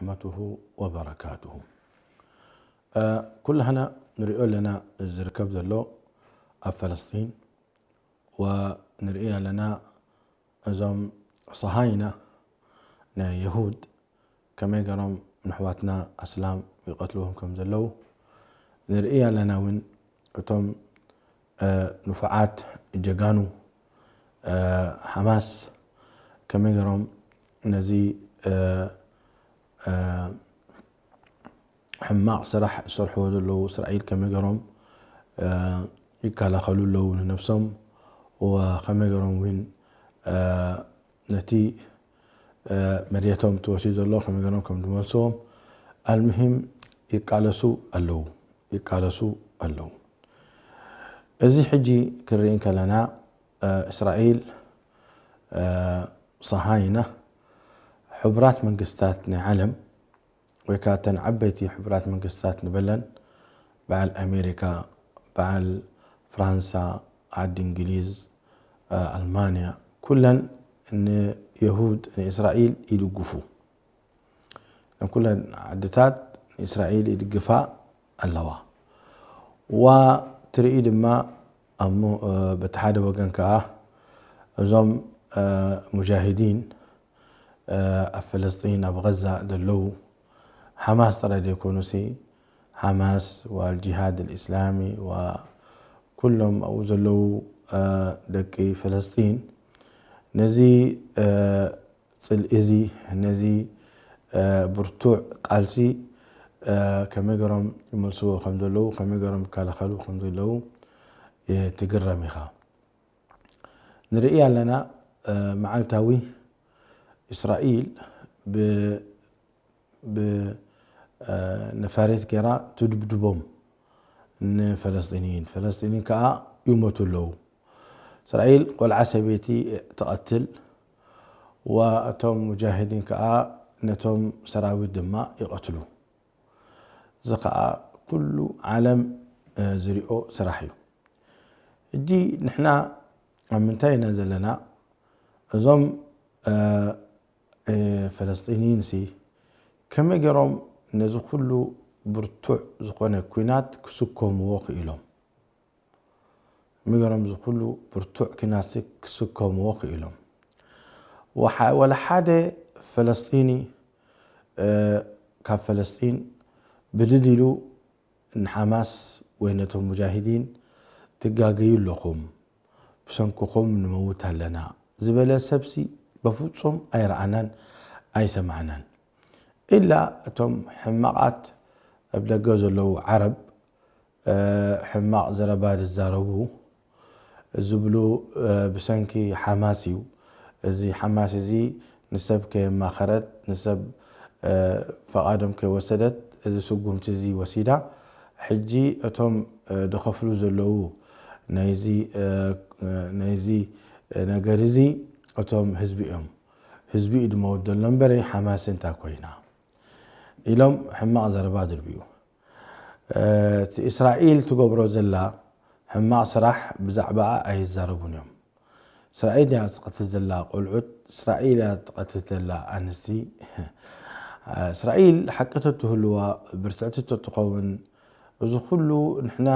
ورحمته وبركاته. كل هنا نرئي لنا الزركب ذلو فلسطين ونرئي لنا أزم صهاينة يهود كما يقرم نحواتنا أسلام يقتلوهم كم ذلو نرئي لنا وين أتم نفعات جيجانو حماس كما يقرم نزي حماق صرحوا له إسرائيل كما يقرم يكالخلوا له لنفسهم وكما يقرم وين نتي مريتهم توسيد الله كما يقرم كم دمالسهم. المهم يكالسوا اللو ازي حجي كرين كلنا إسرائيل صهاينة حبرات منقستاتنا علم وكاتن عبيتي حبرات منقستات نبلن بعل أمريكا بعل فرنسا عد إنجليز ألمانيا كلن إن يهود إن إسرائيل يدقفوا كلن عدتات إسرائيل يدقفا اللوا وتريد ما بتحاد وجن كاه أزم مجاهدين فلسطين بغزة دلو حماس ترى يكونوا سي حماس والجهاد الإسلامي وكلهم أوزلوا دقي فلسطين نزي إزي نزي برتوع قالسي كما يقرم يملسوا خمدلو كما يقرم كالخلو خمدلو تقرميخا نرئي لنا معالتاوي إسرائيل بنفاريت كرا تدبدبهم فلسطينيين كا يموتوا له إسرائيل قل عسبيتي تقتل وأتم مجاهدين كا نتم سراوي الدماء يقتلوا زقاء كل عالم زريئو سراحيو دي نحنا منتهينا زلنا أزم فلسطينيين سي كما يقرم نزو كله برتوع زقنا كوينات كسكهم واقع لهم ميقرم زو كله برتوع كناس كسكهم واقع لهم ولا حدا فلسطيني كفلسطين بدلوا إن حماس وينتهم مجاهدين تقاقيوا لكم بسنكم نموتها لنا زبالة سبسي بفوتهم أي رعنان أي سمعنان إلا أتم حماقات أبدا جوز له عرب حماق زربال الزاربو زبلو بسنكي حماسيو زي حماسي زي نسب كما خرت نسب فقادم كوسدت إذا سقوم تزي وسيدة حجي أتم دخفلو زلو نايزي نجارزي أتم حزبي إدمو دلنبري حماس انتا كوينا إلهم حماق زرباد البيو إسرائيل تقبرو زلا حماق صراح بزعباء أي الزاربون يوم إسرائيل قتل زلا قلعت إسرائيل قتل زلا أنستي إسرائيل حقته اللواء برسعته تقوم وزو كله نحنا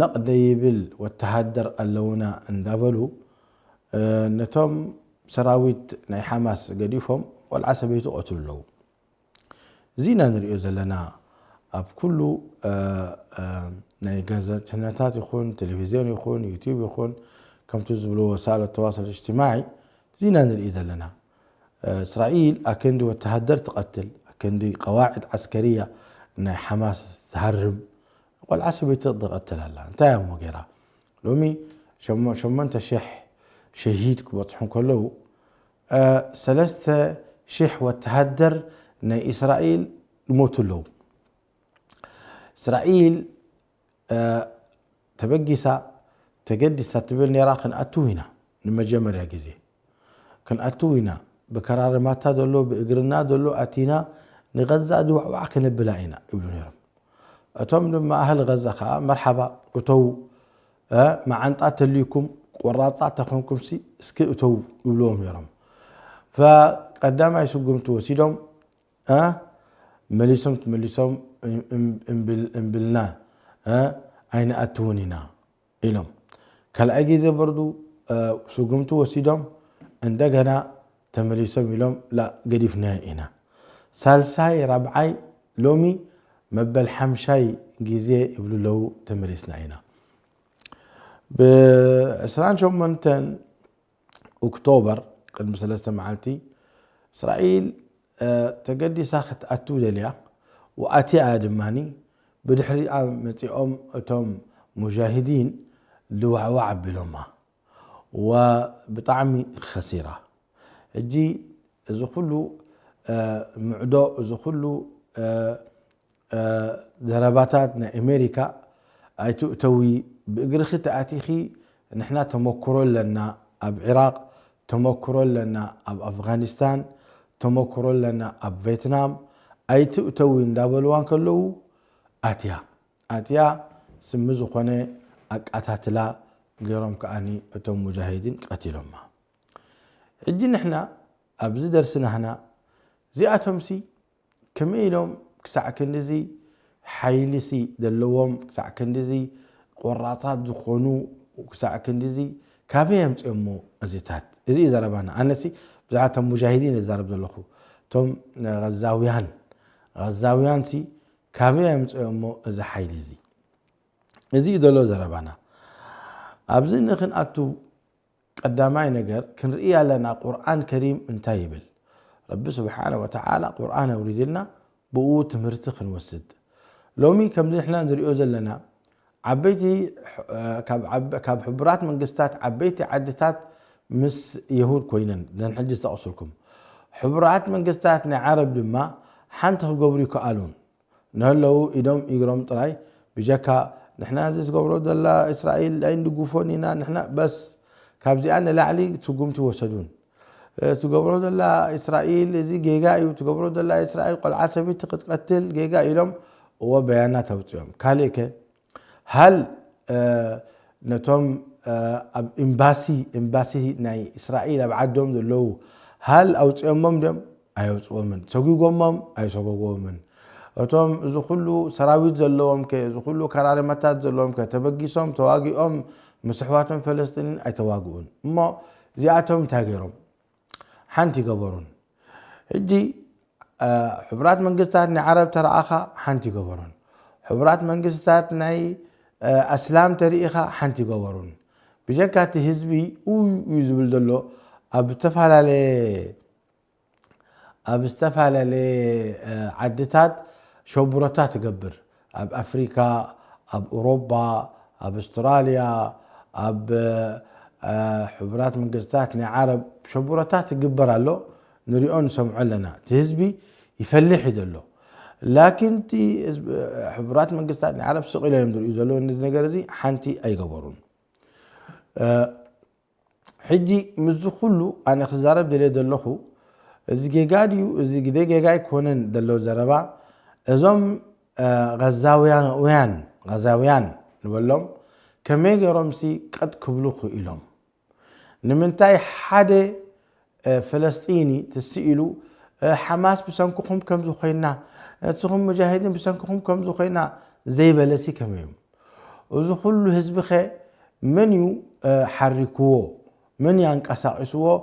نقدي بال والتهدر اللونا اندبلو نتم سراويت ناي حماس قديفهم والعسبية قتلوا له زينا نريو زلنا اب كله ناي غازة جناتات يخون تلفزيون يخون يوتيوب يخون كم تزبلوا وسائل التواصل الاجتماعي زينا نريو زلنا إسرائيل أكندي والتهدر تقتل أكندي قواعد عسكرية ناي حماس تهرب والعسبية تقتل هلا انتهى مغيرا لومي شما انت شهيد كبطحون كله سلسة شح والتهدر نا إسرائيل يموتوا له إسرائيل تبقيسا تقدسا تبل نيرا كان أتوهنا لما جمر يا جزي كان أتوهنا بكرار ما تدلو بإقرنا دلو أتينا نغزة دوع وعكن بلاينا يقولون يرم أتوم لما أهل غزة مرحبا أتو مع أنطات ليكم ورطات تخونكم سي اسكي أتو يقولون يرم فقدام يسوقهم توسيلهم مليسوم انبلنا أين أتوننا إلهم كالأي جيزة برضو سقمتو وسيدهم عندنا تمليسوم إلهم لا قدفنا إنا سالساي ربعي لومي مبل حمشاي جيزة يبلو له تمليسنا إنا بعسران شمنتن أكتوبر قدم 3 معالتي إسرائيل تقدي ساخت أتو دليا وأتي آدماني بدحري متيهم أتم مجاهدين لوعوع بلوما وبطعمي خسيرة الجي زخلو معدو زخلو ضرباتنا أمريكا أي تؤتوي بإقرخي تأتيخي نحنا تمكرون لنا أب عراق تمكرون لنا أب أفغانستان تمكرون لنا أب فيتنام أي تؤتوي ندابلوان كلو أتيا سمزو خوني أتاتلا غيرهم كأني أتم مجاهدين قتلهم عجي نحنا أبزي درسنا هنا زي أتمسي كميلهم كسع كندزي حيلسي دلوهم كسع كندزي قراطات زخونو وكسع كندزي كابيهم تأمو أزيتات إذا زربانا أنسي بزعاتهم مجاهدين الزرب دلخو توم غزاويان سي كابيهم تأمو أزي حيلزي إذا دلو زربانا أبزين نخن أتو قدامي نجر كنرئي لنا قرآن كريم انتايبل رب سبحانه وتعالى قرآن أوريد لنا بقوة مرتخ نوسد لومي كم نحنا نريو زلنا عبيتي كاب حبرات من قستات عبيتي عدتات مس يهود كوينن لان حجز أصلكم حبرات من قستات عرب لما حنته قبري كقالون نهلو إدوم إجرام طراي بجاكا نحنا زي قبرو دلا إسرائيل عند جوفونينا نحنا بس كابزي أنا لا علي تقوم توسدون تقبرو دلا إسرائيل زي جيجاي وتقبرو دلا إسرائيل قل عصبي تقتل جيجاي لهم وبيانات توتيهم كاليك هل نتوم إمباسي ناي إسرائيل أبعدهم دلو هل أوتيهم دم أيوتيهم سوقيهم أيسوقيهم أتوم زخلو سراويت زلهم ك زخلو كرارمتات زلهم كتبجيسهم تواجئهم مسحواتهم فلسطين أي تواجئون ما زياتهم تاجرهم حنتي قبرون هجي حبرات منقستات عرب ترى أخا حنتي قبرون حبرات منقستات ناي أسلام تاريخها حنتي قبرون بجكات حزبي ويزبل دلو أبستفعل لي عدتات شبرتات تقبر أب أفريقيا أب أوروبا أب أستراليا أب حبرات من قصتاتنا عرب شبرتات تقبر له نريون سمع لنا تهزبي يفلح يدلو لكن تي حبرات من قصتاتنا عرب سقيلة يمدر يزلون نزنقرزي حانتي أي قبرون حجي مزخلو أنا خزارب دلي دلخو زيجاجيو زيجاجي كونن دلو زربا ازم غزاويان نقولهم كميجي رمسي قد كبلوخو إلهم نمنتاي حدا فلسطيني تسئلو حماس بسنكم كم زخينا تسهم مجاهدين بسنكم كم زخينا زي بلسي كميهم وزخلو هزبخي من يو حركوه من ينقسقسوه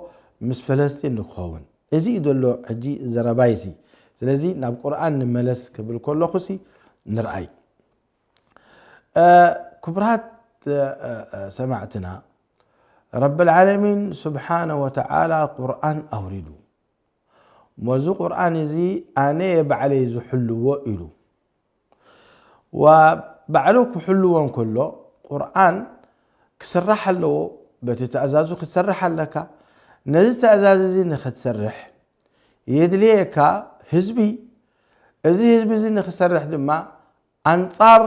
مس فلسطين نخون إذا يدلو حجي زربايسي سلازي ناب قرآن نملس قبل كل خسي نرأي كبرات سمعتنا رب العالمين سبحانه وتعالى قرآن أوريدو موزو قرآن زي أنا بعلي زو حلو وإلو وبعلوك حلوان كله قرآن كسرح له بتتأزازو كسرح لك نزلت أزازي نختسرح يدليكا حزبي إذا حزبي زي نخسرح دما أنصار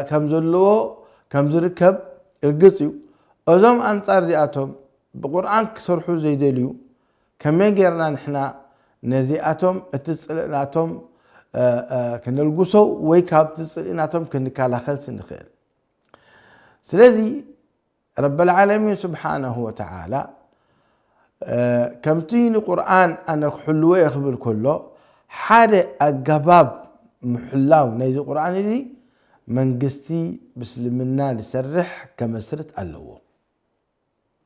كم زلوا كم زركب القصيو أزم أنصار زياتهم بقرآن كسرحوا زي دليو كم يجرنا نحنا نزياتهم اتصلناتهم كن القصو ويكاب اتصلناتهم كن كالا خلص نخيل سلازي رب العالمين سبحانه وتعالى كم تيني قرآن أنا حلوة يخبر كله حادة أجباب محلاو نيزي القرآن دي منقستي بسلمنا لسرح كمسرت اللو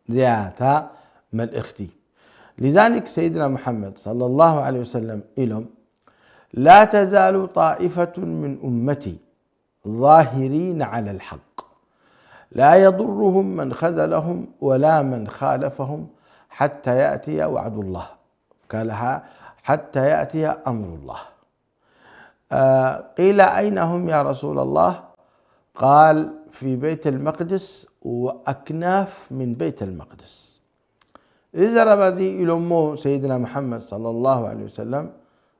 زياتا ملأختي. لذلك سيدنا محمد صلى الله عليه وسلم إلهم لا تزال طائفة من أمتي ظاهرين على الحق لا يضرهم من خذلهم ولا من خالفهم حتى يأتي وعد الله، قالها حتى يأتي أمر الله. قيل أين هم يا رسول الله؟ قال في بيت المقدس وأكناف من بيت المقدس. إذا ربزي إلمو سيدنا محمد صلى الله عليه وسلم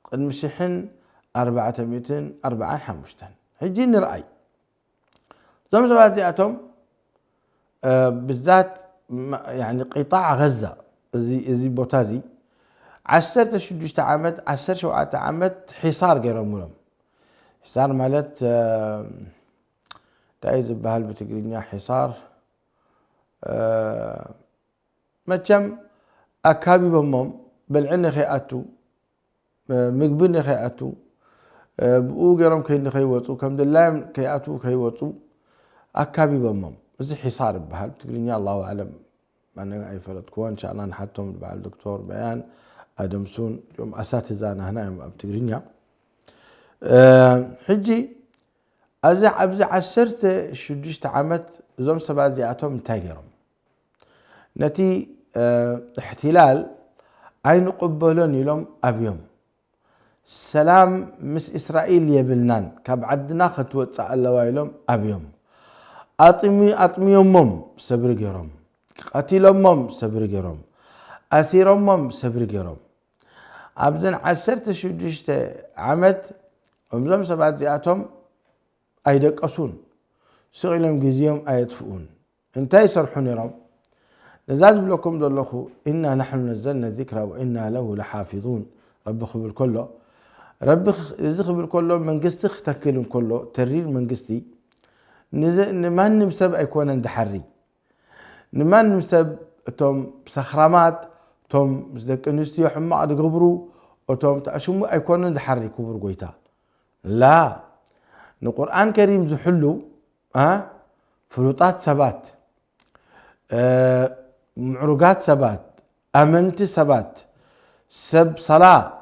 قد مشحن 445 حجي نرأي زم زبادياتهم بالذات يعني قطاع غزة زي بوتازي 16 عامت 17 عامت حصار قيرهم لهم. حصار مالت تايز بهال بتقرينيا حصار متشم أكابي بمم بالعن خياتو مقبل خياتو بقو قيرهم كين خيوتو كم دلايم كياتو خيوتو أكابي بمم بس حصار بهال بتقرينيا الله أعلم أنا أي فرد كون إن شاء الله نحطهم مع الدكتور بيان أدمسون يوم أساتذنا هنا بتقرينيا حجي أبزع عسرت شدشت عمت زوم سبازياتهم تاجرهم نتي احتلال أين قبلون يلوم أبيهم سلام مس إسرائيل يبلنان كابعدنا خطوة الله ويلوم أبيهم أطميهم سبر جرم قتيلهم سبر جرم أسيرهم سبر جرم أبزن عسرت شدشت عمت ومزم سبازياتهم أيدك أصون سئلهم جزيهم أيدفؤون انتهي صرحون يرام لازم لكم دلخو إنا نحن نزلنا الذكر وإنا له لحافظون رب خبر كله رب خبر كله من قستخ تكلم كله ترير من قستي نمان نمسب أيكون اندحري نمان نمسب توم سخرامات توم مزدك نستيو حما أدقبرو وتوم تأشمو أيكون اندحري كبر قويتا لا القرآن الكريم زحلو فلوطات سبات معروقات سبات أمنت سبات سب صلاة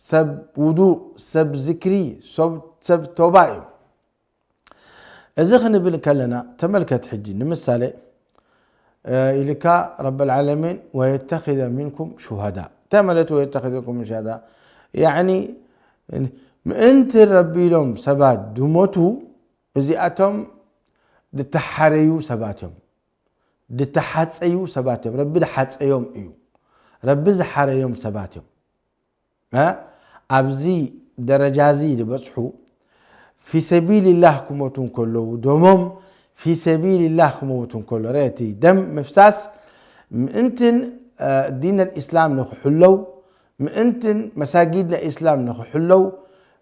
سب وضوء سب ذكري سب توبائي إذا خلينا بنكلنا تملكت حجي نمثالي إليك رب العالمين ويتخذ منكم شهداء تملت ويتخذ منكم شهداء يعني انت ربي لهم سبات دموتو ازياتهم دتحريو سباتهم دتحصيو سباتهم ربي دحصيوم ايو ربي زحريوم سباتهم ابزي درجازي دبصحو في سبيل الله كموتون كله دمهم في سبيل الله كموتون كله ريتي دم مفساس انتن دين الاسلام نخحلو انتن مساجد الاسلام نخحلو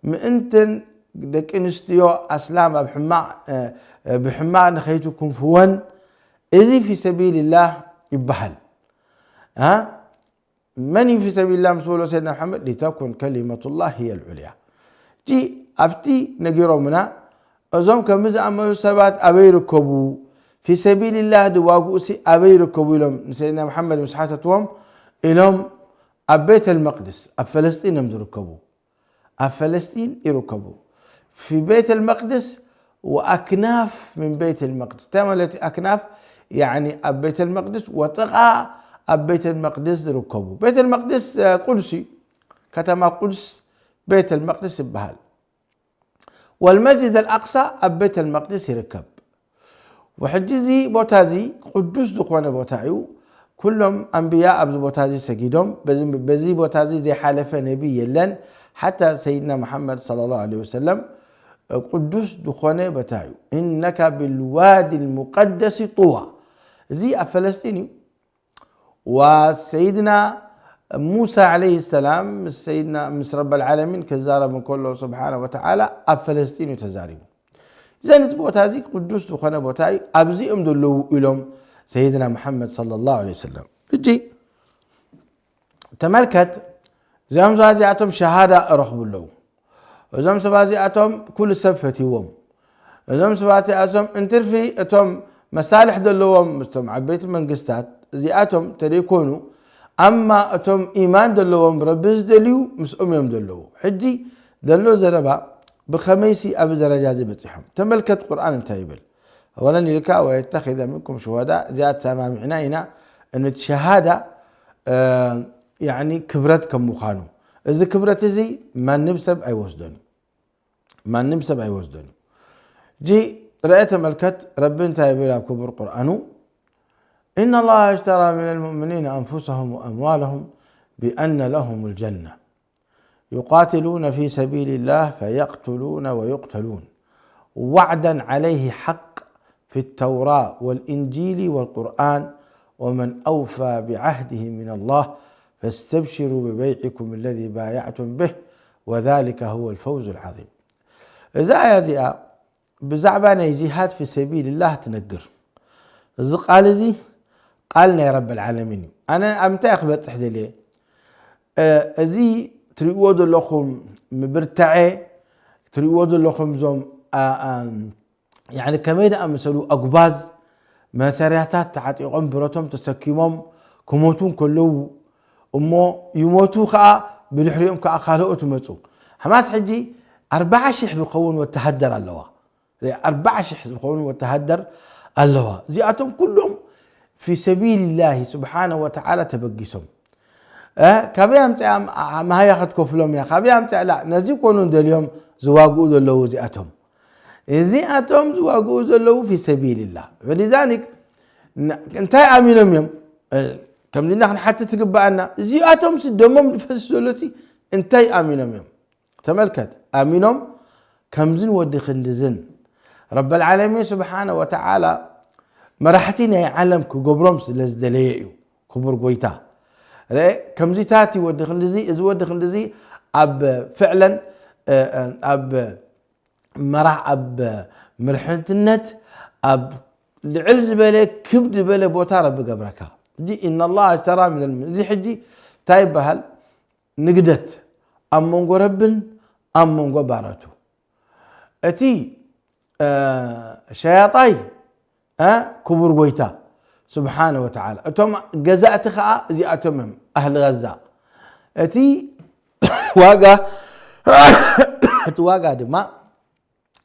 مئنتن دك انستيو اسلام بحماء نخيتكم فون اذي في سبيل الله يبهل من في سبيل الله مسؤول سيدنا محمد لتكن كلمة الله هي العليا جي افتي نجيرو منا ازوم كمز عملوا سبات ابي ركبوا في سبيل الله دواقوسي ابي ركبوا لهم سيدنا محمد مسحاتهم الهم ابيت المقدس فلسطين يركبوا فلسطين يركبوا في بيت المقدس وأكناف من بيت المقدس تملت أكناف يعني بيت المقدس وطقع بيت المقدس يركبوا بيت المقدس قدسي كتما قدس بيت المقدس بهال والمسجد الأقصى بيت المقدس يركب وحجزي بوتازي قدس دخوانا بوتايو كلهم أنبياء أبو بوتازي سجدهم بزي بوتازي دي حالفة نبي يلن حتى سيدنا محمد صلى الله عليه وسلم قدس دخانه بتاعه إنك بالوادي المقدس طوى زي فلسطيني وسيدنا موسى عليه السلام سيدنا مس رب العالمين كزاره من كله سبحانه وتعالى فلسطيني تزارب زين تبوت هذه قدس دخانه بتاعي أبزي أمدلو إلهم سيدنا محمد صلى الله عليه وسلم جي تملكت زم زازياتهم شهادة رخبوا له زم سبازياتهم كل سبفتيهم زم سبازياتهم انترفي اتهم مصالح دلوهم مستم عبيت منقستات زياتهم تريكونوا اما اتهم ايمان دلوهم ربز دليو مسؤوم يوم دلو حجي دلو زربا بخميسي ابو زرجازي بتصحهم تملكت قران تايبل اولا لك ويتخذ منكم شهداء زياد سما معناينا انه الشهاده يعني كبرتكم مخانو اذا كبرت زي ما نبسب اي وسدني ما نبسب اي وسدني جي رأيت ملكت ربنا تايبل كبر قرانو إن الله اشترى من المؤمنين أنفسهم وأموالهم بأن لهم الجنة يقاتلون في سبيل الله فيقتلون ويقتلون وعدا عليه حق في التوراة والإنجيل والقرآن ومن أوفى بعهده من الله فاستبشروا ببيعكم الذي بايعتم به وذلك هو الفوز العظيم. إذا يا بزعبان جهاد في سبيل الله تنقر قال زي قالنا يا رب العالمين أنا أمتى أخبت إحدى ليه زي تريود لكم مبرتعي تريود لكم زوم يعني كميدا أمثلوا أقباز مسارياتات تعطيهم براتهم تسكيمهم كموتون كله أمو يموتوا خا بالحريم كأخالو تموتوا حماس حجي 4 شيح بقون والتهدر اللوا 4 شيح بقون والتهدر اللوا زياتهم كلهم في سبيل الله سبحانه وتعالى تبقيسهم كبيام تعم ما هي أخذ كفلهم يا كبيام تعم لا نزيق كونون اليوم زواجو ذلوا زياتهم زياتهم زواجو ذلوا في سبيل الله فلذلك انت امينهم يوم كم لنا حتى تقبعنا زياتهم سدمهم الفسولتي انت امينهم يوم تملكت امينهم كم زين ودي خندزن رب العالمين سبحانه وتعالى مرحتينا يعلم كجبرم لزدليو كبر قويتا كم زي تاتي ودي خندزي إذا ودي خندزي أب فعلا أب مرح أب مرحلة النت أب العلز بلا كبد بلا بوتارة بقبركا دي إن الله اشترى من زي حجي تايب بهل نقدت أم منقو ربن أم منقو بارتو أتي شياطي كبر قويتا سبحانه وتعالى أتوم جزاء خاء زي أتمم أهل غزة أتي واقع تواقع دماء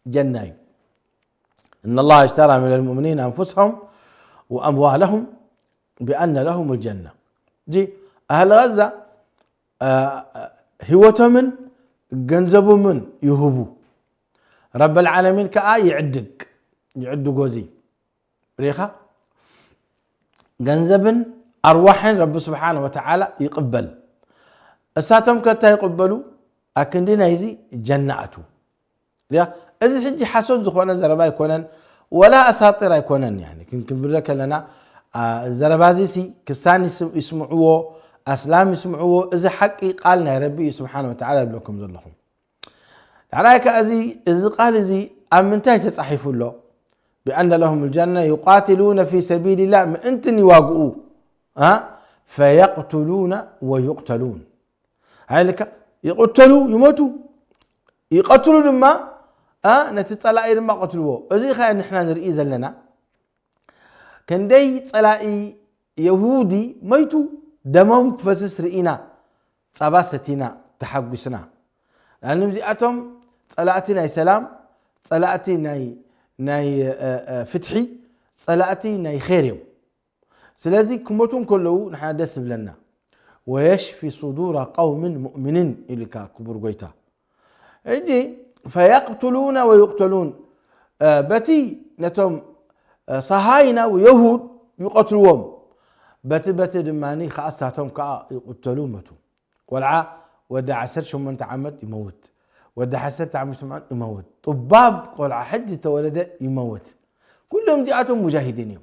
جنة إن الله اشترى من المؤمنين أنفسهم وأموالهم بأن لهم الجنة دي أهل غزة هوتهم من جنزبوا من يهبوا رب العالمين كآي يعد جوزي ريخا جنزبن أرواحن رب سبحانه وتعالى يقبل أساتهم كتا يقبلوا أكن دينا يزي جنأتو ليه إذا حجي حسود زخوانا زربا يكونن ولا أساطير يكونن يعني كنت بلك لنا زربازي سي كستاني يسمعوه أسلام يسمعوه إذا حقي قالنا يا ربي سبحانه وتعالى بلكم ذلهم عليك أزي إذا قال زي أمنتهي تصحيفوا له بأن لهم الجنة يقاتلون في سبيل الله ما أنتن يواقعوا فيقتلون ويقتلون هايلك يقتلوا يموتوا يقتلوا لما نتطلعي لما قتلوه أزي خير نحن نرئي زلنا كان دي طلعي يهودي ميتوا دمهم فسس رئينا صباستنا تحقسنا لأنهم زياتهم طلعتي ناي سلام طلعتي ناي فتحي صلاتي ناي خيريو سلازي كموتون كله نحن دس بلنا ويشفي صدور قوم مؤمنين إليكا كبر قويتا اجي فيقتلون ويقتلون بتي نتم صهاينة ويهود يقتلوهم بتي دماني خاصاتهم كا يقتلوا متو والعا ودع 10 شو انت عمد يموت ودع 10 تعمل سمعان يموت طباب والعا حج تولد يموت كلهم جاءتهم مجاهدين يوم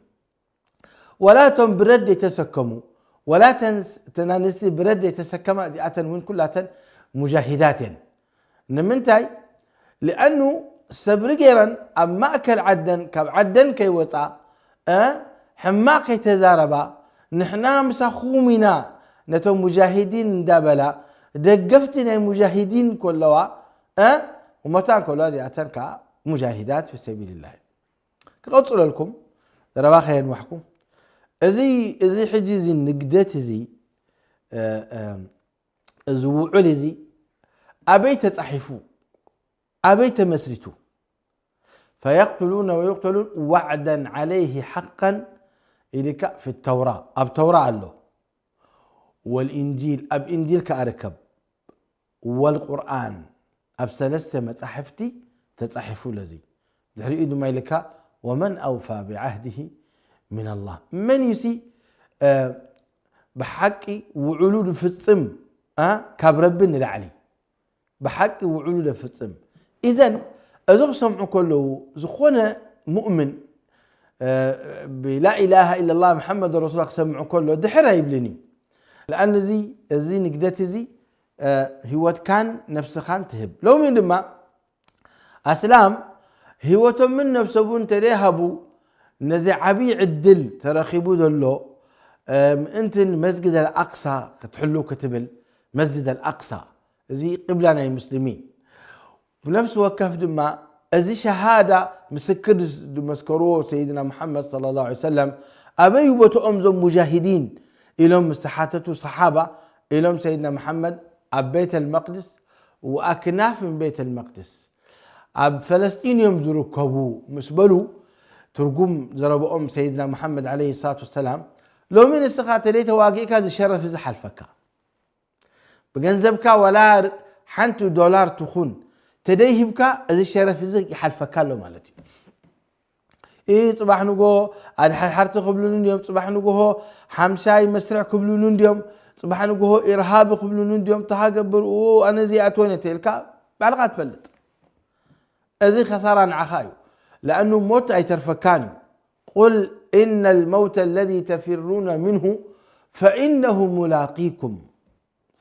ولا تم برد يتسكموا ولا تنانستي برد يتسكما جاءتن وين كلها مجاهدات نمنتاي لأنه سبرجيرا أما أكل عدن كعدن كي وطا حماق يتزاربا نحنا مسخومنا نتو مجاهدين دابلا دقفتنا المجاهدين كلها ومتان كلها زياتن كمجاهدات في سبيل الله كقصر لكم رباخي نوحكم ازي حجي زي نقدت زي زوعل زي ابيت تصحفوا ابيت مسرتوا فيقتلون ويقتلون وعدا عليه حقا إليك في التوراة اب توراة له والانجيل اب انجيل كاركب والقرآن اب سلسته مصحفتي تصحفوا لزي دحري ايدو مايلكا ومن اوفى بعهده من الله من يسي بحقي وعلود فصم كاب ربنا لعلي بحقي وعلود فصم اذا اذا سمعوا كله زخونه مؤمن بلا اله الا الله محمد رسول الله سمعوا كله دحر يبلني لان زي نقدت زي هوت كان نفس خان تهب لو من دما اسلام هوتهم من نفسهم تريهبوا نزي عبي عدل ترخيبو دلو انت مسجد الاقصى كتحلو كتبل مسجد الاقصى زي قبلنا المسلمين بنفس وقف دما ازي شهاده مسكر مسكروه سيدنا محمد صلى الله عليه وسلم ابي وتؤمزم مجاهدين الهم مستحاتته صحابه الهم سيدنا محمد اب بيت المقدس واكناف من بيت المقدس اب فلسطين يمزروا كبو مسبلو ترجم زربهم سيدنا محمد عليه الصلاه والسلام لو من استخات ليته واقيك هذا الشرف زحل فكا بجنزبك ولا حنتو دولار تخون تديهبك هذا الشرف زك يحلفك له مالتي ايه صباح نقو حرت قبلون اليوم صباح نقو حمشاي مسرع قبلون اليوم صباح نقو ارهاب قبلون اليوم تهاجبر انا زي اتوني تلك بعلقات فلت ازي خساره عخايو لأنه موت أي ترفكاني قل إن الموت الذي تفرون منه فإنه ملاقيكم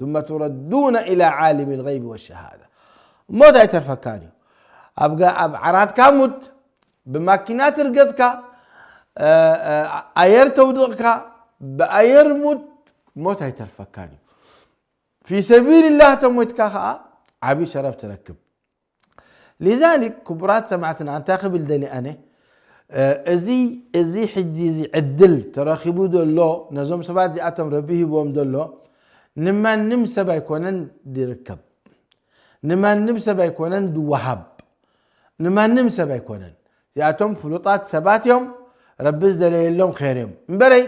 ثم تردون إلى عالم الغيب والشهادة موت أي ترفكاني أبقى عرات كاموت بماكينات رقصك أير تودقك بأير موت أي ترفكاني في سبيل الله تموتك عبي شرف تركب لذلك كبرات سمعتنا أن تاخب الدلي أنا ازي حجي زي عدل تراخبو دولو نزوم سبات زي أتم ربيه بوم دولو نما نم سبا يكونن دي ركب نما نم سبا يكونن دو وهاب نما نم سبا يكونن زي أتم فلوطات سبات يوم ربز دلي اللوم خير يوم مبري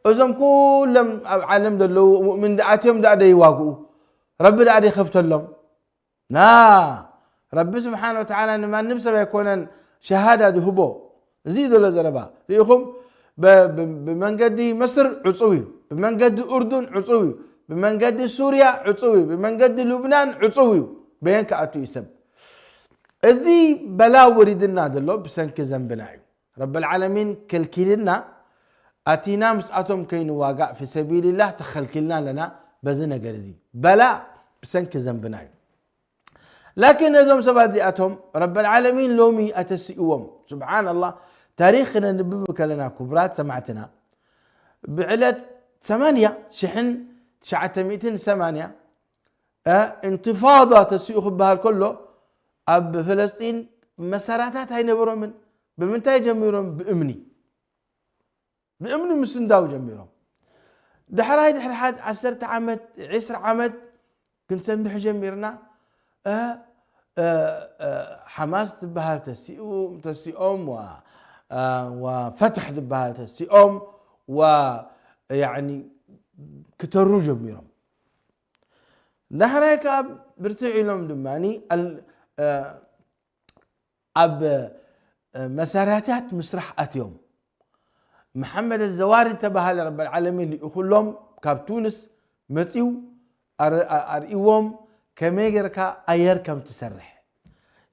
ازم كلهم عالم دولو مؤمن دعاتهم دا يواقو رب دا يخفت اللوم نا رب سبحانه وتعالى ما نمسى يكون شهادة هبو زيدوا لزربا ليكم بمنقد مصر عصوي بمنقد الأردن عصوي بمنقد سوريا عصوي بمنقد لبنان عصوي بين كأتو يسب ازي بلا وريدنا دلو بسنك زنبنايو رب العالمين كلكلنا اتينا مسأتهم كين واقع في سبيل الله تخلكلنا لنا بزنا قرزي بلا بسنك زنبنايو لكن نزوم سبات زياتهم رب العالمين لومي أتسئوهم سبحان الله تاريخنا نببك لنا كبرات سمعتنا بعلة 8 شحن 908 انتفاضة تسئوخ بها الكله أب فلسطين مساراتات هاي نبرو من بمنتهي جميرهم بأمني مسنداو جميرهم دحر حاج 10 عمد 10 عمد كنت سنبح جميرنا حماس تبهال تسيئوم وفتح تبهال تسيئوم ويعني كتروا جميرهم نحن هيك برتعي لهم دماني اب مساراتات مسرح اتيوم محمد الزواري تبهال رب العالمين اللي يقول لهم كاب تونس متيو ارئيوم كميجركا اير كم تسرح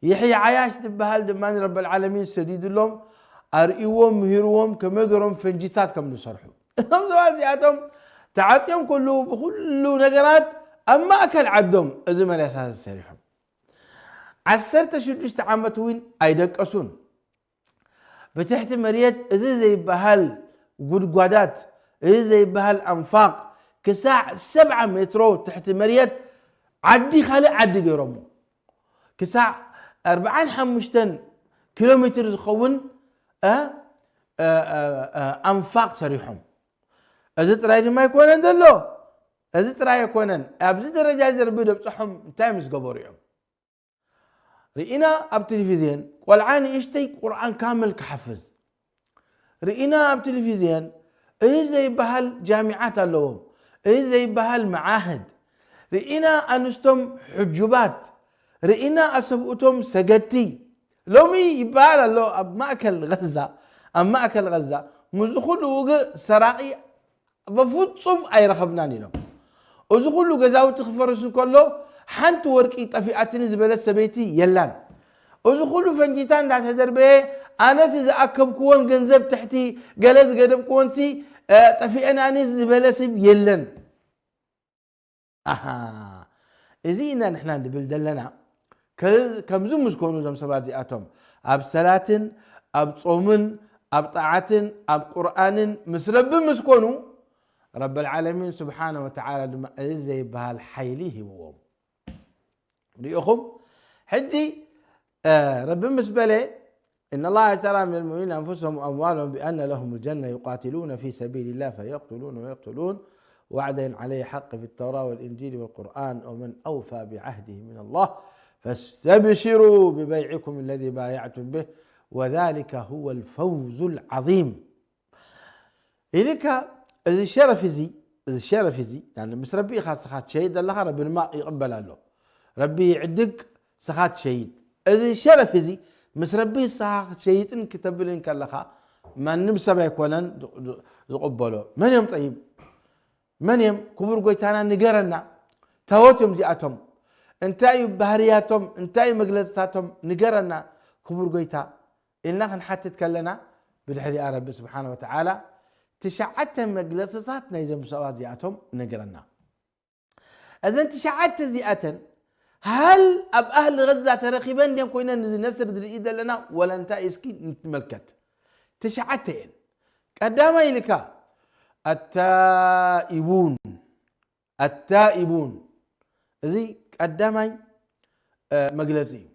يحيى عياش تبهال دمان رب العالمين سديد لهم ارئيوم مهيروم كميجرهم فنجيتات كم نسرحوا هم زوازياتهم تعاتيهم كله نقرات اما اكل عدهم ازمن اساس السريحهم 16 عامات وين ايدقسون بتحت مريت ازي زي بهال قدقادات ازي زي بهال انفاق كساع 7 مترو تحت مريت عدي خالق عدي غيرمو كساع 45 كيلومتر زخون أنفاق سريحهم أزت رايد ما يكونن دلو أزت راي يكونن أبز درجة زربي دبصحهم تايمز قبوريهم رئينا أب تلفزيون والعاني إشتي قرآن كامل كحفظ رئينا أب تلفزيون إيه زي بهال جامعات اللهم إيه زي بهال معاهد رئينا أنستم حجبات رئينا أسبقتم سجدتي لومي يبال له أب مأكل غزة أم مأكل غزة مزخل وجه سراقي بفوتهم أي رخبناني لهم وزخل له جزاو تخفرس كله حنت ورقي طفيعتني زبالة سبيتي يلان وزخل له فنجيتان دعت هدر به أنا إذا أكب كون جنزب تحتي جلس قدم كون سي طفيعنا أنا زبالة سب يلان إذا نحن نبلدلنا كم زم مسكونو زم سبازي أتوم أب صلاة أب صومن أب طاعة أب قرآن مسرب مسكونو رب العالمين سبحانه وتعالى لما زي بهالحيليه هو ريخم حجي رب مسبله إن الله تعالى من المؤمنين أنفسهم وأموالهم بأن لهم الجنة يقاتلون في سبيل الله فيقتلون ويقتلون وعدا عليه حق في التوراة والإنجيل والقرآن ومن أوفى بعهده من الله فاستبشروا ببيعكم الذي بايعتم به وذلك هو الفوز العظيم. إليك الشرف زي يعني مس ربي خاص سخات شهيد الله رب الماء يقبل له ربي يعدك سخات شهيد إذا الشرف زي مس ربي سخات شهيد إن كتب لين كلها ما نمسب يكونن يقبله من يوم طيب من يوم كبر قويتانا نجرنا توتم زياتهم انتاي بهرياتهم انتاي مجلساتهم نجرنا كبر قويتا إننا حتى تكلنا بالحري رب سبحانه وتعالى تشعت مجلساتنا إذا مسوات زياتهم نجرنا إذا تشعت زياتا هل أب أهل غزة ترقيبا ديم كوينا نسر دريد لنا ولا انت إسكي نتملكت تشعتين قدام إليك التائبون زي قدامي مجلسي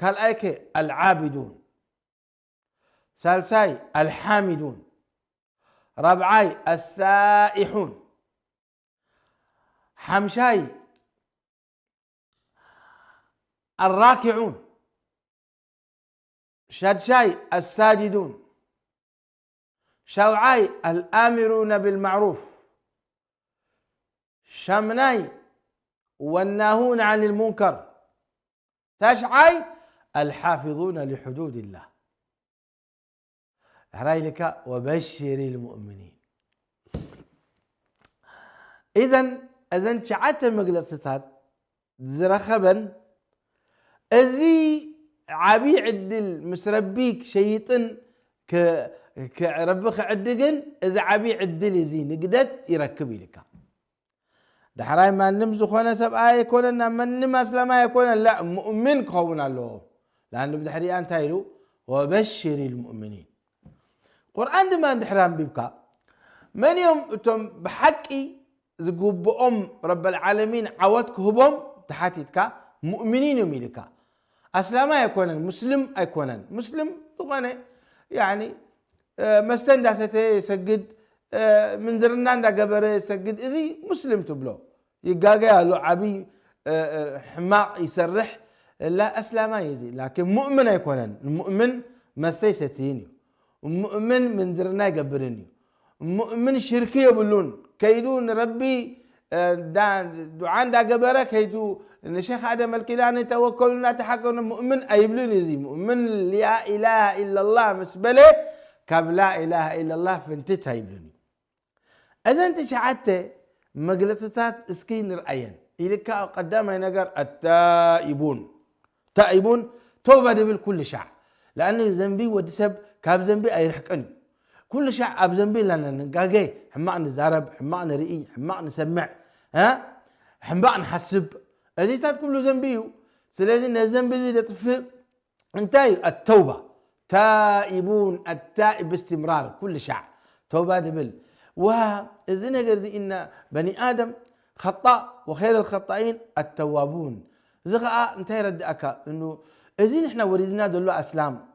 قال ايك العابدون ثالثاي الحامدون رابعاي السائحون حمشاي الراكعون شادشاي الساجدون شوعاي الآمرون بالمعروف شمناي والناهون عن المنكر تشعاي الحافظون لحدود الله رايلك وبشر المؤمنين. إذن شعات المجلسات زرخبا أزي عبي عدل مسربيك شيطان كربخ عدقن إذا عبي عدل زي نقدت يركبي لك دحراي ما نمزو خونا سبعة يكوننا من نماس لما يكون لا مؤمن قونا له لأنه بدحري أنت هيلو وبشر المؤمنين قرآن دما دحرام بيبكا من يوم تم بحقي زقوب رب العالمين عودك هبهم تحاتيتك مؤمنين يميلك أسلاما يكون مسلم يكون مسلم تغني يعني مستندع يسجد من زرنان دا قبره يسجد إذي مسلم تبلو يقاقيا له عبي حماق يسرح لا أسلاما يزي لكن مؤمن يكون المؤمن مستيستيني المؤمن من زرنا قبرني مؤمن شركي يبلون كيدون ربي دعان دا قبره كيدو إن شيخ آدم الكيلاني توكلنا تحكمنا مؤمن أيبلون يزي مؤمن لا إله إلا الله مسبله كاب لا إله إلا الله فانتتها يبلوني إذا أنت شعدت مجلسات اسكين رأيا إليك قدامها نقر التائبون توبة دبل كل شع لأن ذنبي ودسب كاب ذنبي أيرحكني كل شع أب ذنبي لنا نقاقي حماق نزارب حماق نرئي حماق نسمع حماق نحسب أزيتات كله ذنبيه سلازم الذنب زي تطفئ انتهي التوبة تائبون التائب باستمرار كل شع توبة دبل وإذن قرزي إن بني آدم خطأ وخير الخطائين التوابون. زغا انتهي ردأك إنه إذا نحن وريدنا دلو أسلام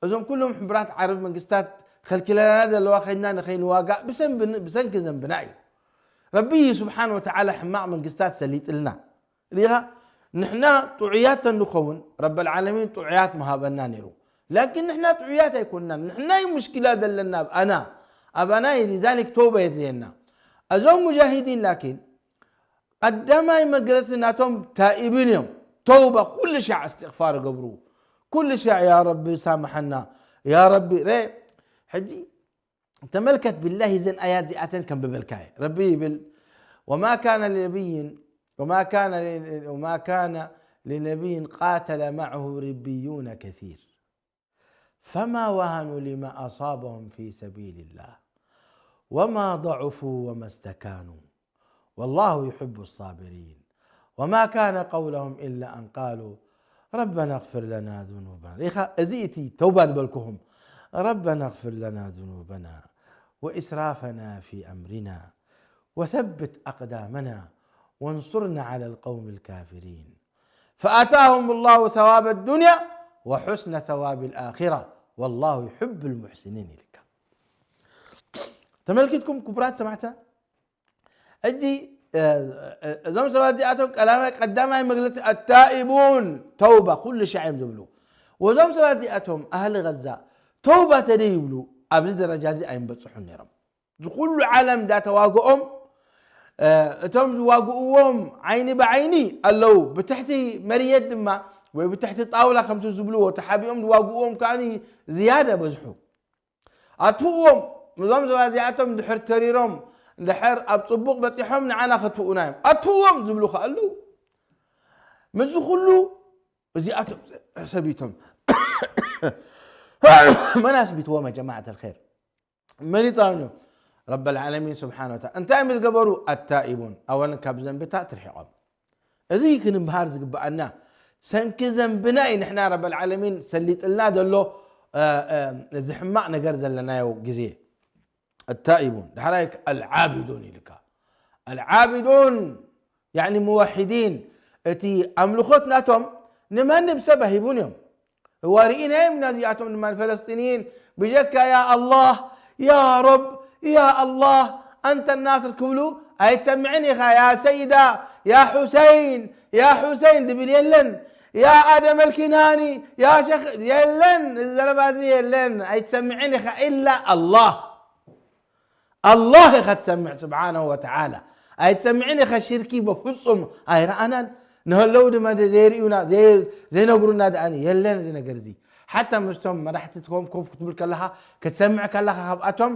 إذن كلهم حبرات عرب منقستات خلكلنا دلو خينا نخين واقع بسن كذن بناي ربي سبحانه وتعالى حماع منقستات سليت لنا ليها نحن طعيات نخون رب العالمين طعيات مهابنا نيرو لكن نحن طعيات يكوننا نحن مشكلة دلنا أنا أبناي لذلك توبة يدلينا أزوم مجاهدين لكن قدما مجلسنا توم تائبين يوم توبة كل شيء استغفار قبره كل شيء يا ربي سامحنا يا ربي ري حجي تملكت بالله زين آيات دي آتين كم ببلكاي ربي بال وما كان لنبي وما كان لنبي قاتل معه ربيون كثير فما وهنوا لما أصابهم في سبيل الله وما ضعفوا وما استكانوا والله يحب الصابرين وما كان قولهم إلا أن قالوا ربنا اغفر لنا ذنوبنا أزيتي توبة بالكهم ربنا اغفر لنا ذنوبنا وإسرافنا في أمرنا وثبت أقدامنا وانصرنا على القوم الكافرين فآتاهم الله ثواب الدنيا وحسن ثواب الآخرة والله يحب المحسنين لك. تملكتكم كبرات سمعتها أجي زم سوادياتهم كلامك قدامها مجلس التائبون توبة كل شيء يمدبلو وزم سوادياتهم أهل غزة توبة تريبلو أبز درجازي أين بتصحون يرم كل عالم دا تواقعهم تم تواقعهم عيني بعيني اللو بتحتي مريد ما وبتحتي طاولة خمس زبلو وتحابيهم تواقعهم كاني زيادة بزحو أطفوهم نظام سوادياتهم دحر تريرهم دحر أبصبق بتحهم نعنا خطفوا نايم أطفوهم زبلو خالو مزو خلو زياتهم سبيتهم ما ناس بيتوما جماعة الخير من يطانو رب العالمين سبحانه وتعالى انت امز قبروا التائبون اولا كاب ذنبتا ترحقهم ازي كن بهار زقبعنا سنك ذنبنا نحنا رب العالمين سليت لنا دلو زحماء نقر زلنا يو جزيه التائبون دحرايك العابدون لك العابدون يعني موحدين اتي املخوتنا توم نمان بسبه يبونيهم وارئين من نازياتهم من الفلسطينيين بجك يا الله يا رب يا الله أنت الناصر كلو أي تسمعني يا سيدة يا حسين يا حسين دبل يلن يا آدم الكناني يا شيخ يلن الزلبازي يلن أي تسمعني إلا الله الله قد سمع سبحانه وتعالى أي تسمعني الشركي بفصم أي رأنا نهلو دما زيريونا زي نقولنا دعني يلن زي نقرزي حتى مستهم ما راح تتكون كوف كتب لها كتسمع كلها خبأتهم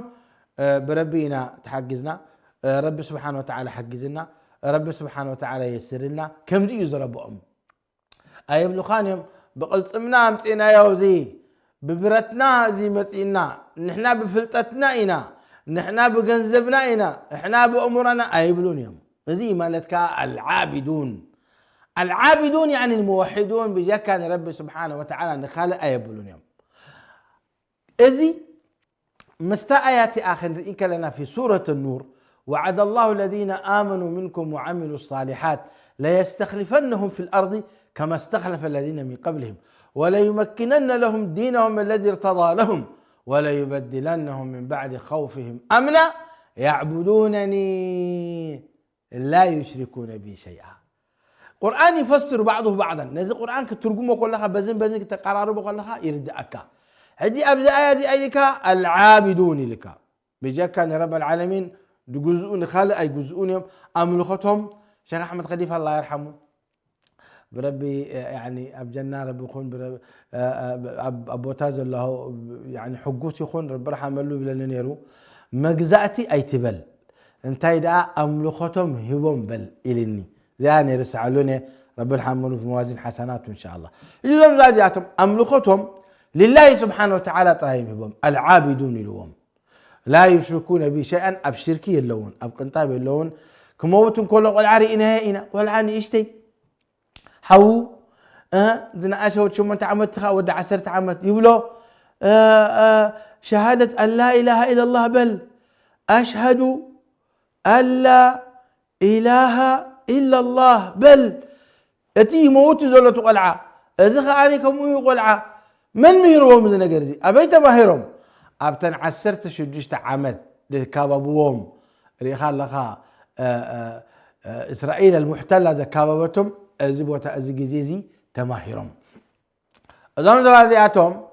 بربينا تحجزنا رب سبحانه وتعالى حجزنا رب سبحانه وتعالى يسر لنا كم دي يزربهم أي بلخانهم بقلصمنا متينا يوزي ببرتنا زي متينا نحنا بفلتتنا إنا نحنا بجنزبنا إنا إحنا بأمورنا أي بلونيهم زي مالتك العابدون العابدون يعني الموحدون بجكان رب سبحانه وتعالى نخالق أي بلونيهم إذي مستا آيات آخر رئيك لنا في سورة النور وعد الله الذين آمنوا منكم وعملوا الصالحات ليستخلفنهم في الأرض كما استخلف الذين من قبلهم وليمكنن لهم دينهم الذي ارتضى لهم وليبدلنهم من بعد خوفهم أمنا يعبدونني لا يشركون بي شيئا. قرآن يفسر بعضه بعضا نزل قرآن كترجمه كلها بزن كتقراره كلها يرد أكا هدي أبز آياتي أيلك العابدون لك بجكان رب العالمين جزء خالق أي جزء أملختهم شيخ أحمد خليفة الله يرحمه بربي يعني أبجنا رب يخون أبو تاز الله يعني حقوس يخون رب رحمه له بلا نيرو مجزأتي أي تبل انتهي دا أملختهم هبهم بل إلني زاني رسالوني رب رحمه له في موازين حسنات إن شاء الله اليوم زادياتهم أملختهم لله سبحانه وتعالى طايم هبهم العابدون لهم لا يشركون به شيئا أبشركي اللون أبقنطاب اللون كموتن كل والعري إنهائنا والعاني إشتي حو زنا أشهد شو من تعمد ود 10 عمت يقولوا شهادة أن لا إله إلا الله بل أشهد أن لا إله إلا الله بل أتي موت زولة قلعة إذا خاني كم قلعة من مهرهم من نجرزي أبيت مهرهم أبتن عسرت شجشت عمد لكابوهم اللي خال لها إسرائيل المحتلة ذا كابوتهم أزبوت أزجزيزي تماهرهم أزام زوازياتهم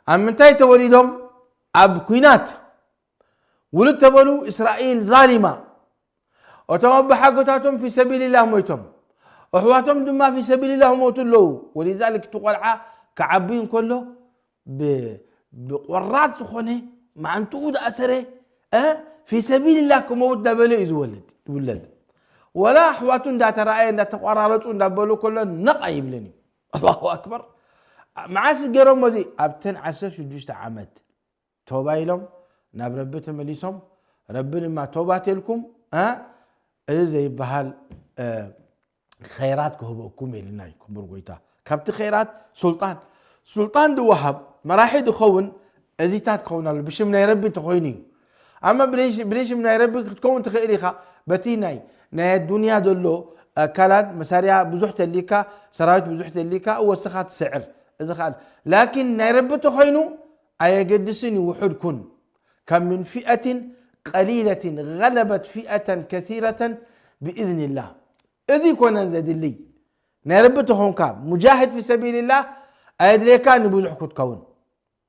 أم منتهي توليدهم أب كوينات ولد تبلو إسرائيل ظالمة وتوبح حقتهم في سبيل الله موتهم وحواتهم دما في سبيل الله موتوا له ولذلك تقلع كعبين كله بقرات سخونه مع انتود أسره في سبيل الله كموت دبلو يولد ولا حواتهم دا ترأين دا تقرارتهم دبلو كله نقع يبلني الله أكبر مع سجرهم وزي أبتن عسر شجوش عمد توبايلهم ناب ربتهم مليسهم ربنا ما توبات لكم زي بحال خيرات كهبكم لنا يكون برغويتا كبت خيرات سلطان دو وهب مراحل خون ازيتات خون بشم ناي ربي تخويني اما بريش من ناي ربي تكون تخيليخا بتيناي ناي الدنيا دولو كالات مساريا بزحت الليكا سرايت بزحت الليكا وسخات سعر اذا قال لكن ناي ربي تخوينو اي قدسني وحد كن كم من فئة قليلة غلبت فئة كثيرة بإذن الله إذا كنا نزد لي نربطهم كام مجاهد في سبيل الله أيد لي كان بوزح كون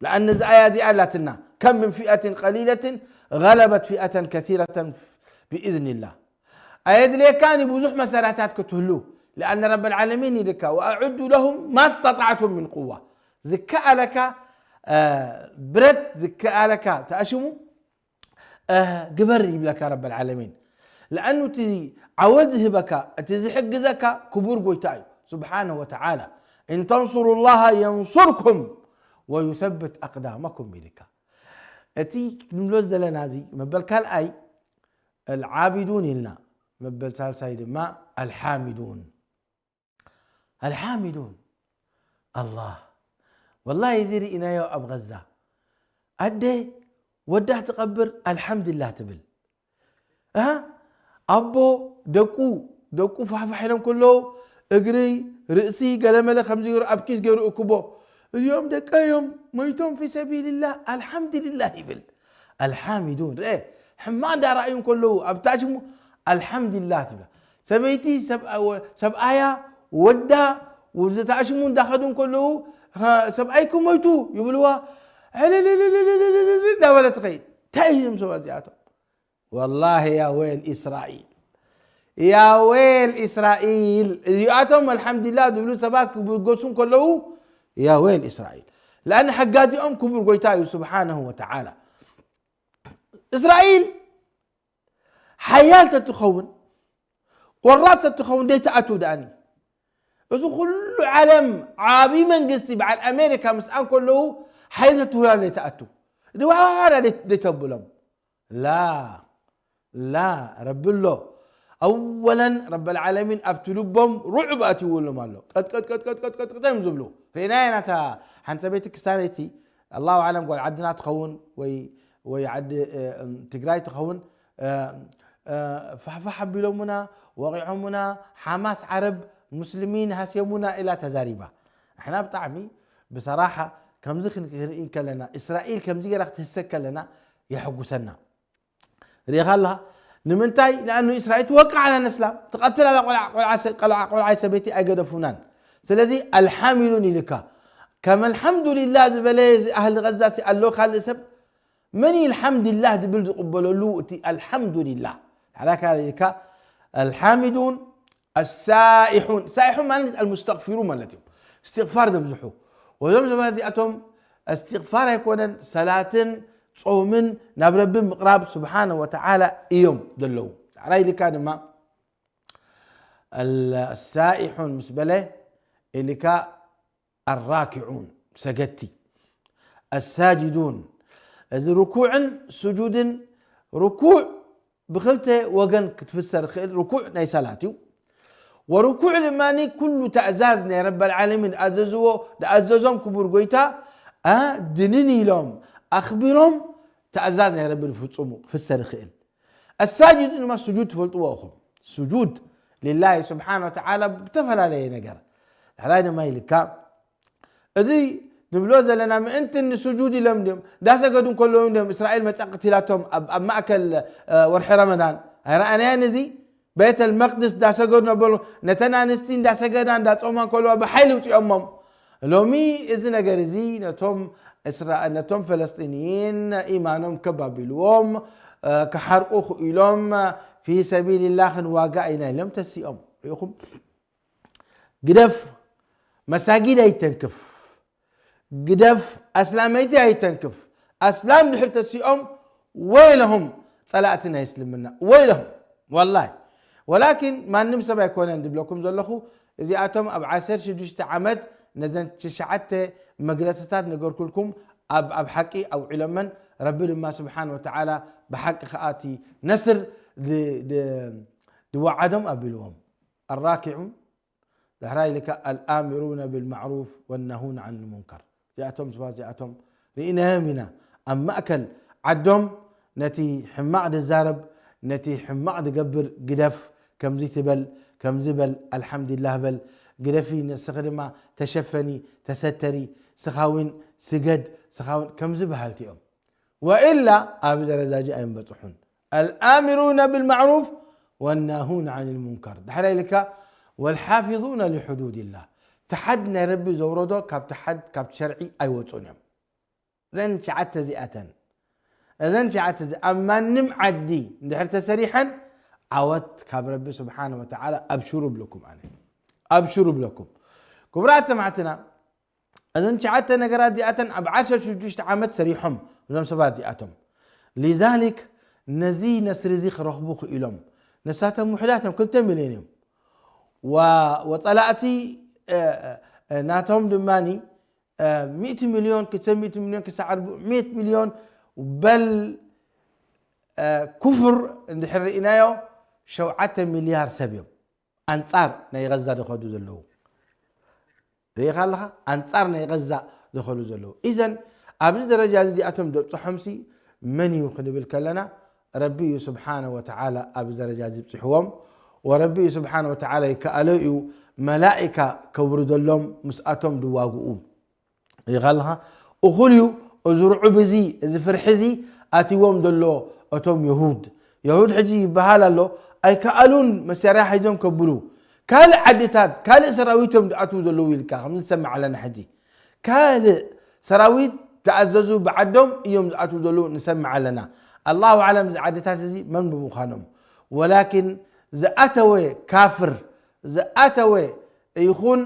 لأن الآيات قالتنا كم من فئة قليلة غلبت فئة كثيرة بإذن الله أيد لي كان بوزح مساراتات كتهلو لأن رب العالمين لك وأعد لهم ما استطعتم من قوة ذكاء لك برد ذكاء لك تأشموا قبر لك رب العالمين لأنه تزي عوضه بك تزي حق كبور قويتاي سبحانه وتعالى إن تنصروا الله ينصركم ويثبت أقدامكم بلك أتي نملوز دلنا زي مبل كال أي العابدون لنا مبل سال سيد ما الحامدون الله والله يزيري إنا يو أب غزة أدي ودع تقبر الحمد لله تبل أبو دقو فحفحينهم كله اقري رئسي قلمة خمسة يورو أبكيس قيرو أكبو اليوم دقايهم ميتون في سبيل الله الحمد لله يبل الحامدون حمان دا رأيهم كله أبتاجمو الحمد لله تبل سميتي سب آية ودا وزتاشمون داخدون كله سب آيكم ميتو يقولوا لا ولا تخيل تأيهم سوازياتهم والله يا ويل إسرائيل يا ويل إسرائيل يأتهم الحمد لله دبلو سبات بيقصون كله يا ويل إسرائيل لأن حقاتي كبر قويتاي سبحانه وتعالى إسرائيل حيال تتخون قرات تتخون دي تأتوا داني بس كل علم عابي من قصتي بعد أمريكا مسأل كله حيال تتوها اللي تأتوا دي وعالا دي تبلهم لا رب الله اولا رب العالمين ابتلبهم رعب اتي ولا مالو قد يمزبلو ريناينتا حنت بيتك ستانيتي الله اعلم قال عدنا تخون ويعد تجراي تخون فحفح بلومنا وقعهمنا حماس عرب مسلمين هاسيمنا الى تزاريبه احنا بطعمي بصراحه كم زخن كلنا اسرائيل كم زي رح تسك لنا يحقسنا ريغالها نمنتاي لانه اسرائيل توقع على الاسلام تقتل على قلعه سبيتي اجدفونان سلازي الحاملون لك كما الحمد لله زبليز اهل غزه سالو خال سب مني الحمد لله دبل قبلوا له الحمد لله على كذلك الحامدون السائحون معنى المستغفرون مالتهم استغفار دبزحو وزمزم هذه اتهم استغفار يكون صلاه صومن نبرب مقراب سبحانه وتعالى يوم دلو على اللي كان ما السائحون مسبله اللي كا الراكعون سجدتي الساجدون إذا ركوع سجود ركوع بخلته وجن كتفسر خيل ركوع ناي صلاتي وركوع الماني كل تعزازنا رب العالمين أعززهم كبر قويتا دنيني لهم أخبرهم تعزازنا يا رب الفصوم فسر خيل الساجد إنما سجود فلطوا أخو سجود لله سبحانه وتعالى بتفعل عليه نجار حلاين ما يلكا ازي نبلو زلنا ما انت السجود لمدم دا سجدوا كلهم دم اسرائيل ما تقتلاتهم اب ماكل ورح رمضان انا نزي بيت المقدس دا سجدنا بلو نتنا نستين دا سجدان دا صومان كلهم بحيل وتيمم لومي اذ نجار زي نتهم اسرائيل نتهم فلسطينيين ايمانهم كبابلوم كحرقوا إلهم في سبيل الله واقعنا لم تسيئهم يقوم قدف مساجد يتنكف قدف أسلاميتي يتنكف أسلام نحر تسيئهم ويلهم صلاتنا يسلمنا ويلهم والله ولكن ما نمسى بيكون عند لكم زلخو إذا أتم أب عسر شدوشت عمد نزن تشعت مجلسات نقول كلكم أب حقي أو علما ربي الله سبحانه وتعالى بحق خاتي نسر لوعدهم أبلوهم الراكعون دحراي لك الآمرون بالمعروف والنهون عن المنكر جاءتهم سباز جاءتهم لإنهامنا أما أكل عدهم نتي حماعد الزارب نتي حماعد قبر قدف كم زي تبل كم زبل الحمد لله بل قدفي نستخدمها تشفني تستري سخاوين سجد سخاوين كم زبهالتيهم وإلا أبدا رزاجي أين بطحون الآمرون بالمعروف والناهون عن المنكر دحري لك والحافظون لحدود الله تحدنا ربي زوردو كاب تحد كاب شرعي أي وصونيهم ذن شعت زئة ذن شعت زئة أما نم عدي دحرت سريحا عودت كاب ربي سبحانه وتعالى أبشروا بلكم أنا أبشروا بلكم كبرات سمعتنا إذن شعت نقرات زئة أبعشر شجوش تعمد سريحهم زم سبات زئتهم لذلك نزي نسر زيخ رخبوخ إلهم نساتهم وحداتهم كل تملينهم وطلعتي ناتهم دماني 100 مليون كتسمى 100 مليون كسعر 100 مليون بل كفر عند حرقنايو 7 مليار سبيب أنصار ناي غزة دخلوا زلوا ريخ الله أنصار ناي غزة دخلوا زلوا إذن أبز درجة زي أتم دو حمسي من يخلي بالكلنا ربي سبحانه وتعالى أبز درجة زي بتحوم وربي سبحانه وتعالى يكألئوا ملائكة كورد لهم مسأتهم دواقوم يغلها أخليو أزرعوا بزي إذا فرحزي أتيوم دلو أتوم يهود حجي بهالا له أي كألون مسيرا حجم كبلو كال عدتات كال سراويتهم أتو دلو يلكا هم نسمع على نحجي كال سراويت تعززوا بعدهم يوم أتو دلو نسمع لنا الله أعلم عدتات زي من بمخانهم ولكن زأتوي كافر زأتوي يخون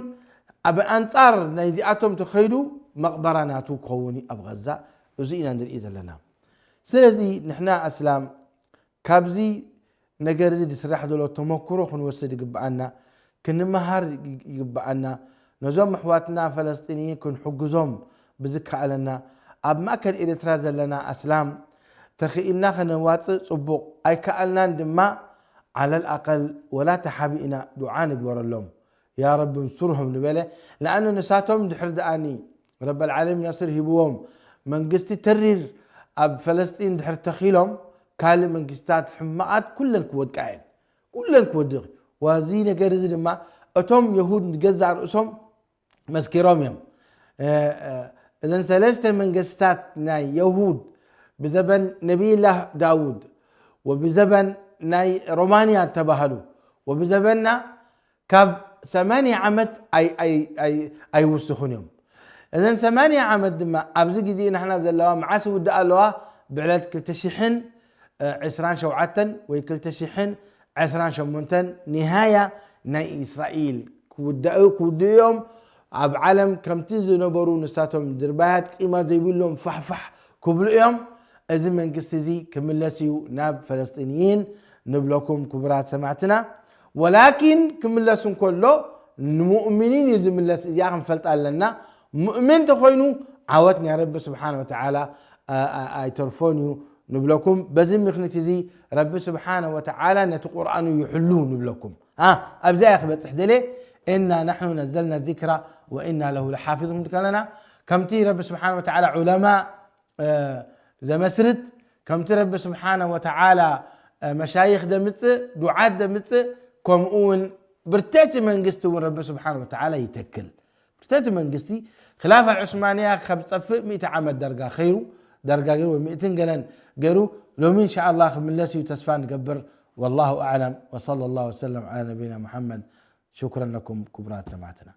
أب أنصار نيزئاتهم تخيلوا مقبراناتو كوني أبغزة وزينا ندير إذا لنا سلزي نحنا أسلام كابزي نجارزي دسرح دولو تمكرو خن وسد يقبعنا كن مهار يقبعنا نزوم محواتنا فلسطينيين كن حجزهم بذكر لنا أب ما كان إريتراز لنا أسلام تخيلنا خنوات صبوق أي كألنا دماء على الأقل ولا تحابئنا دعاء نقبر اللهم يا رب انصرهم نبله لأنه نساتهم دحر داني رب العالمين يصير هبوهم من قستي ترير أب فلسطين دحر تخيلهم كال من قستات حماعات كلن كود قاعد كلن كود وزينة جرز لما أتوم يهود نجزع رؤوسهم مسكيرهم يوم إذن ثلاثة من قستات ناي يهود بزبن نبي الله داود وبزبن ناي رومانيا تبهلوا وبزبننا كاب 8 عمد أي وسخونهم إذن 8 عمد ما أبزق دي نحن زلوا معاس ود قالوا بعلاد كل تشحن 20 شوعة ويكل تشحن 20 شمونتن نهاية ناي إسرائيل كوديهم عب عالم كم تنزل نبرو نساتهم دربات قيمة زيبون لهم فحفح كبلهم إذن من قستزي كملسيو ناب فلسطينيين نبلوكم كبرات سمعتنا ولكن كملسون كله المؤمنين يزم الله ياهم فلت لنا مؤمن تخوينو عاوتني يا رب سبحانه وتعالى اي ترفونيو نبلوكم بزم مخنتي رب سبحانه وتعالى نت قرآن يحلون نبلوكم ابزا يا اخي تحدلي انا نحن نزلنا الذكر وانا له لحافظ لنا كم تي رب سبحانه وتعالى علماء زي مسرد كم تي رب سبحانه وتعالى مشايخ دمت دعاة دمت كم أون برتات منجستي ورب سبحانه وتعالى يتكل برتات منجستي خلافة العثمانية خبص 100 عام درجة خيرو درجة غير 200 جنان غيرو لو إن شاء الله خملسي وتسفان قبر والله أعلم وصلى الله وسلم على نبينا محمد. شكرا لكم كبرات سمعتنا.